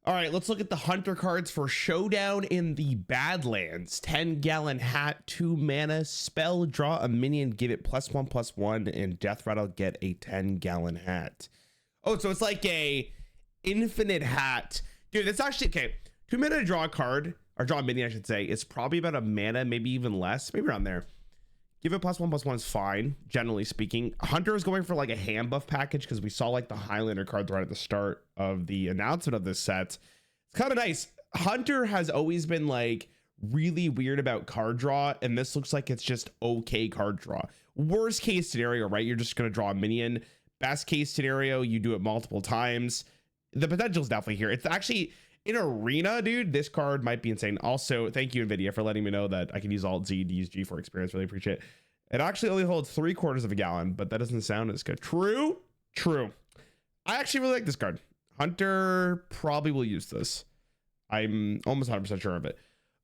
All right, let's look at the Hunter cards for Showdown in the Badlands. 10-gallon hat, 2 mana, spell, draw a minion, give it +1/+1, and Death Rattle, get a 10-gallon hat. Oh, so it's like a infinite hat. Dude, that's actually, okay. 2 mana to draw a card, or draw a minion, I should say. It's probably about a mana, maybe even less, maybe around there. Give it +1/+1 is fine, generally speaking. Hunter is going for like a hand buff package because we saw like the Highlander cards right at the start of the announcement of this set. It's kind of nice. Hunter has always been like really weird about card draw, and this looks like it's just okay card draw. Worst case scenario, right? You're just going to draw a minion. Best case scenario, you do it multiple times. The potential is definitely here. It's actually in Arena, dude, this card might be insane. Also, thank you, NVIDIA, for letting me know that I can use Alt-Z to use G for experience. Really appreciate it. It actually only holds 3/4 of a gallon, but that doesn't sound as good. True. I actually really like this card. Hunter probably will use this. I'm almost 100% sure of it.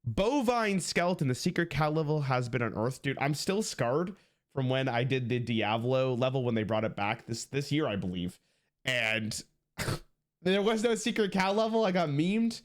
Bovine Skeleton, the secret cow level has been unearthed. Dude, I'm still scarred from when I did the Diablo level when they brought it back this year, I believe. And there was no secret cow level. I got memed.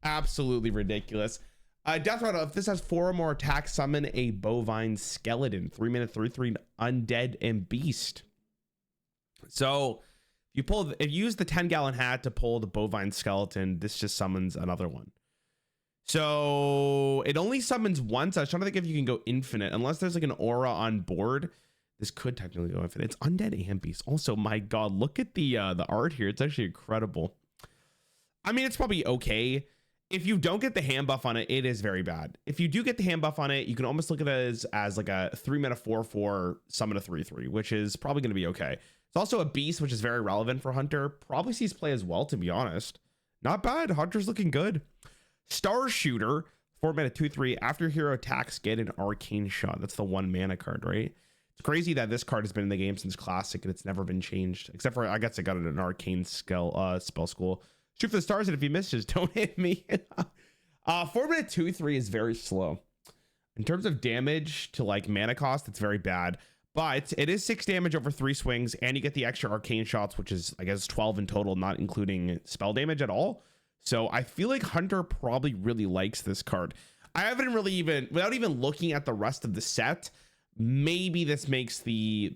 Absolutely ridiculous. Death Rattle, if this has 4 or more attacks, summon a Bovine Skeleton. 3 mana, 3/3, undead and beast. So if you use the 10-gallon hat to pull the Bovine Skeleton, this just summons another one. So it only summons once. I was trying to think if you can go infinite, unless there's like an aura on board. This could technically go infinite. It's undead and beast. Also, my God, look at the art here. It's actually incredible. I mean, it's probably okay. If you don't get the hand buff on it, it is very bad. If you do get the hand buff on it, you can almost look at it as like a 3 mana 4/4 summon a 3/3, which is probably going to be okay. It's also a beast, which is very relevant for Hunter. Probably sees play as well, to be honest. Not bad. Hunter's looking good. Star Shooter, 4 mana 2/3. After hero attacks, get an arcane shot. That's the 1 mana card, right? It's crazy that this card has been in the game since Classic and it's never been changed, except for I guess I got it in an arcane spell school. Shoot for the stars, and if you miss, just don't hit me. 4 mana 2/3 is very slow. In terms of damage to like mana cost, it's very bad. But it is 6 damage over 3 swings, and you get the extra arcane shots, which is, I guess, 12 in total, not including spell damage at all. So I feel like Hunter probably really likes this card. I haven't really even, without even looking at the rest of the set, maybe this makes the,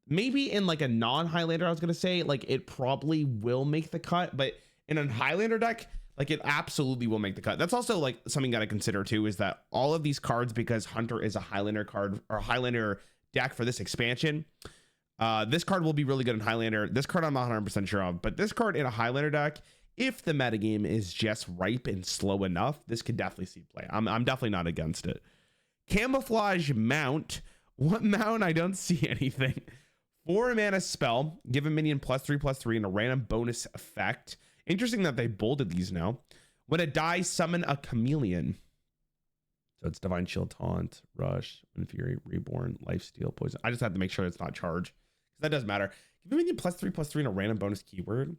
maybe in like a non-Highlander, I was going to say, like it probably will make the cut, but in a Highlander deck, like it absolutely will make the cut. That's also like something got to consider too, is that all of these cards, because Hunter is a Highlander card or Highlander deck for this expansion, this card will be really good in Highlander. This card I'm not 100% sure of, but this card in a Highlander deck, if the metagame is just ripe and slow enough, this could definitely see play. I'm definitely not against it. Camouflage Mount. What mount? I don't see anything. 4 mana spell, give a minion +3/+3 and a random bonus effect. Interesting that they bolded these now. When it dies, summon a chameleon. So it's Divine Shield, Taunt, Rush, Wind Fury, Reborn, Lifesteal, Poison. I just have to make sure it's not Charge, because that does matter. Give a minion +3/+3 and a random bonus keyword.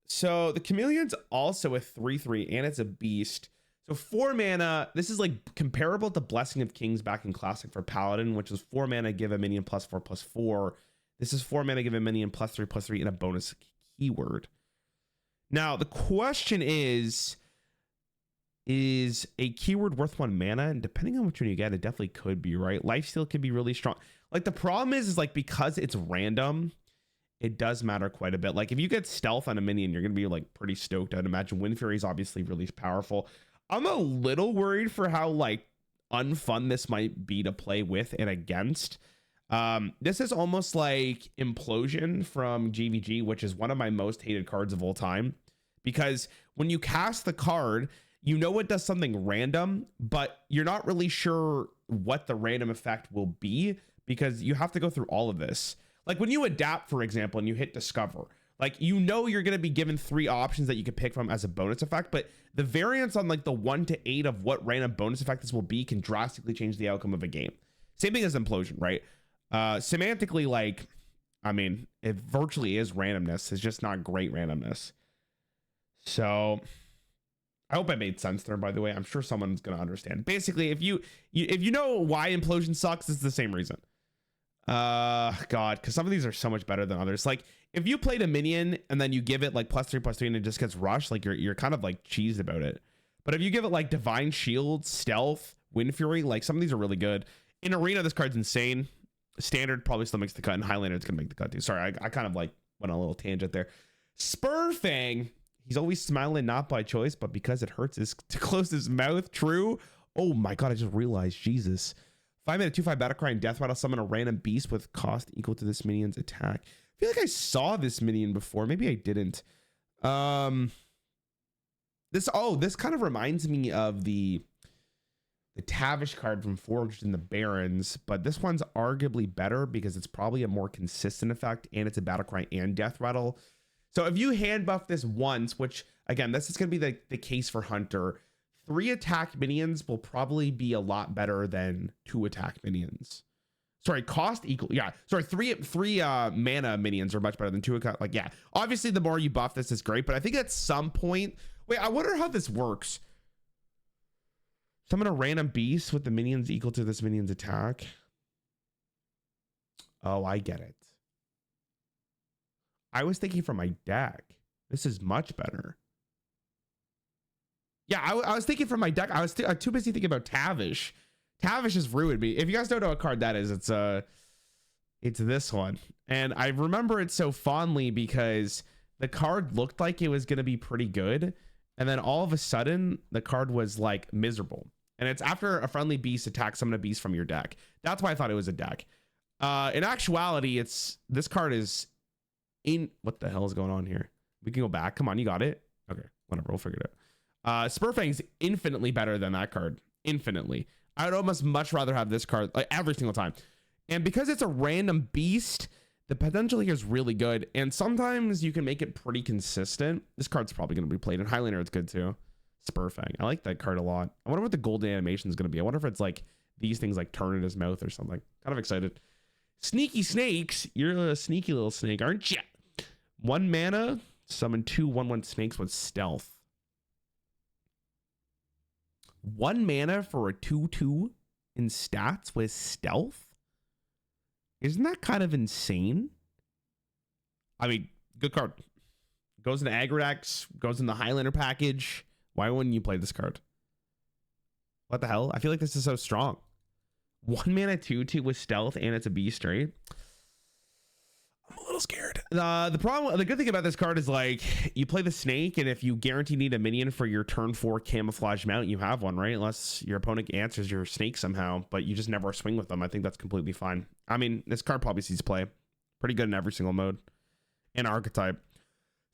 So the chameleon's also a 3/3 and it's a beast. So 4 mana. This is like comparable to Blessing of Kings back in Classic for Paladin, which was 4 mana, give a minion +4/+4. This is 4 mana, give a minion +3/+3 and a bonus keyword. Now the question is a keyword worth 1 mana? And depending on which one you get, it definitely could be, right? Lifesteal could be really strong. Like the problem is like because it's random, it does matter quite a bit. Like if you get stealth on a minion, you're gonna be like pretty stoked. I'd imagine Wind Fury is obviously really powerful. I'm a little worried for how like unfun this might be to play with and against. This is almost like Implosion from GVG, which is one of my most hated cards of all time, because when you cast the card, you know it does something random, but you're not really sure what the random effect will be because you have to go through all of this. Like when you adapt, for example, and you hit Discover, like you know you're going to be given 3 options that you could pick from as a bonus effect, but the variance on like the 1 to 8 of what random bonus effect this will be can drastically change the outcome of a game. Same thing as Implosion, right? Semantically, like, I mean, it virtually is randomness. It's just not great randomness. So I hope I made sense there, by the way. I'm sure someone's going to understand. Basically, if you know why Implosion sucks, it's the same reason. God, because some of these are so much better than others. Like if you played a minion and then you give it like +3/+3 and it just gets rushed, like you're kind of like cheesed about it. But if you give it like Divine Shield, Stealth, Wind Fury, like some of these are really good. In Arena, this card's insane. Standard probably still makes the cut, and Highlander it's gonna make the cut too. Sorry, I kind of like went on a little tangent there. Spurfang, he's always smiling, not by choice, but because it hurts to close his mouth. True. Oh my God, I just realized, Jesus. 5-mana 2/5 Battlecry and Death Rattle, summon a random beast with cost equal to this minion's attack. I feel like I saw this minion before. Maybe I didn't. This kind of reminds me of the Tavish card from Forged in the Barrens, but this one's arguably better because it's probably a more consistent effect and it's a Battlecry and Death Rattle. So if you hand buff this once, which again, this is going to be the case for Hunter, 3 attack minions will probably be a lot better than 2 attack minions. Sorry, cost equal. Yeah, sorry, three mana minions are much better than 2 attack. Like, yeah, obviously the more you buff this is great, but I think at some point, wait, I wonder how this works. Summon a random beast with the minions equal to this minion's attack. Oh, I get it. I was thinking from my deck. This is much better. Yeah, I was thinking from my deck. I was too busy thinking about Tavish. Tavish has ruined me. If you guys don't know what card that is, it's this one. And I remember it so fondly because the card looked like it was going to be pretty good. And then all of a sudden, the card was like miserable. And it's after a friendly beast attacks summon a beast from your deck. That's why I thought it was a deck. In actuality, this card is in... What the hell is going on here? We can go back. Come on, you got it. Okay, whatever. We'll figure it out. Spurfang's infinitely better than that card. Infinitely. I would almost much rather have this card like every single time. And because it's a random beast, the potential here is really good. And sometimes you can make it pretty consistent. This card's probably going to be played in Highlander. It's good too. Spurfang. I like that card a lot. I wonder what the golden animation is going to be. I wonder if it's like these things like turn in his mouth or something. Kind of excited. Sneaky snakes. You're a sneaky little snake, aren't you? 1 mana. Summon 2 1/1 snakes with stealth. 1 mana for a 2/2 in stats with stealth? Isn't that kind of insane? I mean, good card. Goes in the aggro decks, goes in the Highlander package. Why wouldn't you play this card? What the hell? I feel like this is so strong. 1 mana 2/2 with stealth and it's a beast, right? I'm a little scared. The good thing about this card is like you play the snake, and if you guarantee need a minion for your turn 4 camouflage mount, you have one, right? Unless your opponent answers your snake somehow, but you just never swing with them. I think that's completely fine. I mean, this card probably sees play. Pretty good in every single mode and archetype.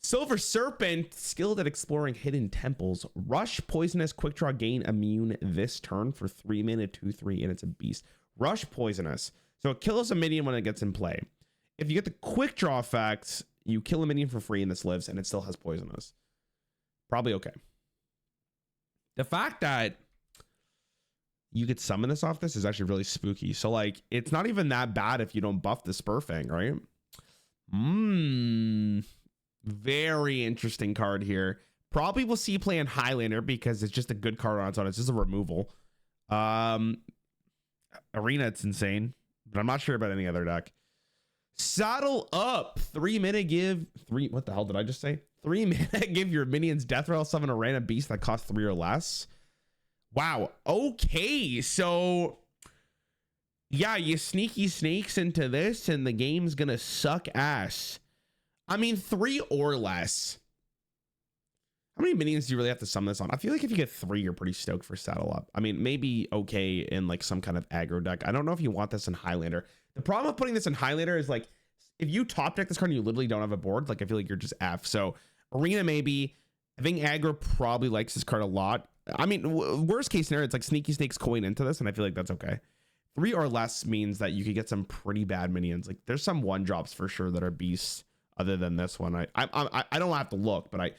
Silver Serpent, skilled at exploring hidden temples. Rush, poisonous, quick draw, gain immune this turn for 3 mana 2/3, and it's a beast. Rush, poisonous. So it kills a minion when it gets in play. If you get the quick draw effect, you kill a minion for free and this lives, and it still has poisonous. Probably okay. The fact that you could summon this off this is actually really spooky. So like, it's not even that bad if you don't buff the Spurfang, right? Very interesting card here. Probably will see play in Highlander because it's just a good card on its own. It's just a removal. Arena, it's insane, but I'm not sure about any other deck. Saddle Up. 3 mana give 3. What the hell did I just say? 3 mana give your minions death rattle, summon a random beast that costs 3 or less. Wow. Okay. So yeah, you sneaky snakes into this and the game's gonna suck ass. I mean, 3 or less. How many minions do you really have to summon this on? I feel like if you get 3, you're pretty stoked for Saddle Up. I mean, maybe okay in like some kind of aggro deck. I don't know if you want this in Highlander. The problem with putting this in Highlander is like, if you top deck this card and you literally don't have a board, like I feel like you're just F. So Arena maybe. I think aggro probably likes this card a lot. I mean, worst case scenario, it's like sneaky snakes coin into this, and I feel like that's okay. 3 or less means that you could get some pretty bad minions. Like there's some 1-drops for sure that are beasts. Other than this one, I don't have to look, but I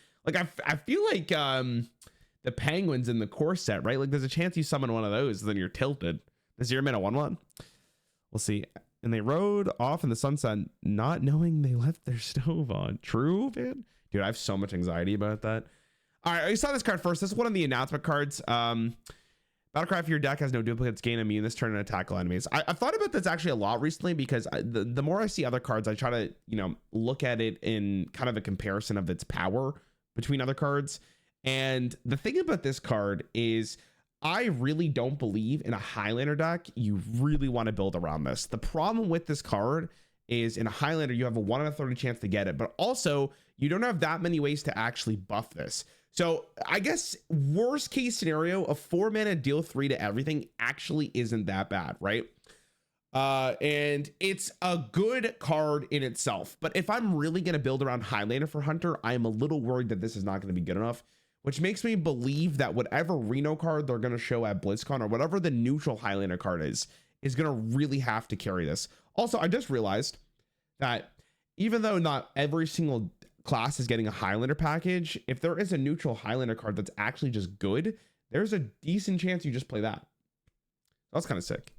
feel like the penguins in the core set, right? Like there's a chance you summon one of those, then you're tilted. The 0 mana 1/1. We'll see. And they rode off in the sunset, not knowing they left their stove on. True, man. Dude, I have so much anxiety about that. All right, I saw this card first. This is one of the announcement cards. Battlecry, if your deck has no duplicates, gain immune this turn and attack all enemies. I've thought about this actually a lot recently because the more I see other cards, I try to, you know, look at it in kind of a comparison of its power between other cards. And the thing about this card is I really don't believe in a Highlander deck. You really want to build around this. The problem with this card is in a Highlander, you have a 1 in a 30 chance to get it, but also you don't have that many ways to actually buff this. So I guess worst case scenario, a 4-mana deal 3 to everything actually isn't that bad, right? And it's a good card in itself. But if I'm really going to build around Highlander for Hunter, I'm a little worried that this is not going to be good enough, which makes me believe that whatever Reno card they're going to show at BlizzCon or whatever the neutral Highlander card is going to really have to carry this. Also, I just realized that even though not every single class is getting a Highlander package, if there is a neutral Highlander card that's actually just good, there's a decent chance you just play that. That's kind of sick.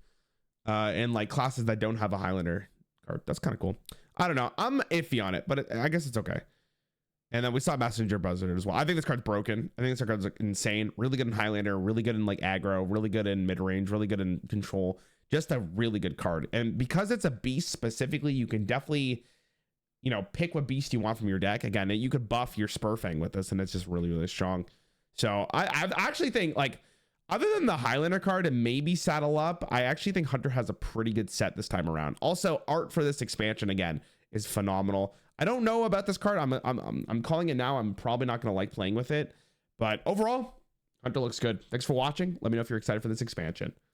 And like classes that don't have a Highlander card, that's kind of cool. I don't know, I'm iffy on it, but I guess it's okay. And then we saw Messenger Buzzard as well. I think this card's broken. I think this card's like insane. Really good in Highlander, really good in like aggro, really good in mid-range, really good in control. Just a really good card. And because it's a beast specifically, you can definitely, you know, pick what beast you want from your deck. Again, you could buff your Spurfang with this, and it's just really, really strong. So I actually think, like, other than the Highlander card and maybe Saddle Up, I actually think Hunter has a pretty good set this time around. Also, art for this expansion, again, is phenomenal. I don't know about this card. I'm calling it now. I'm probably not going to like playing with it. But overall, Hunter looks good. Thanks for watching. Let me know if you're excited for this expansion.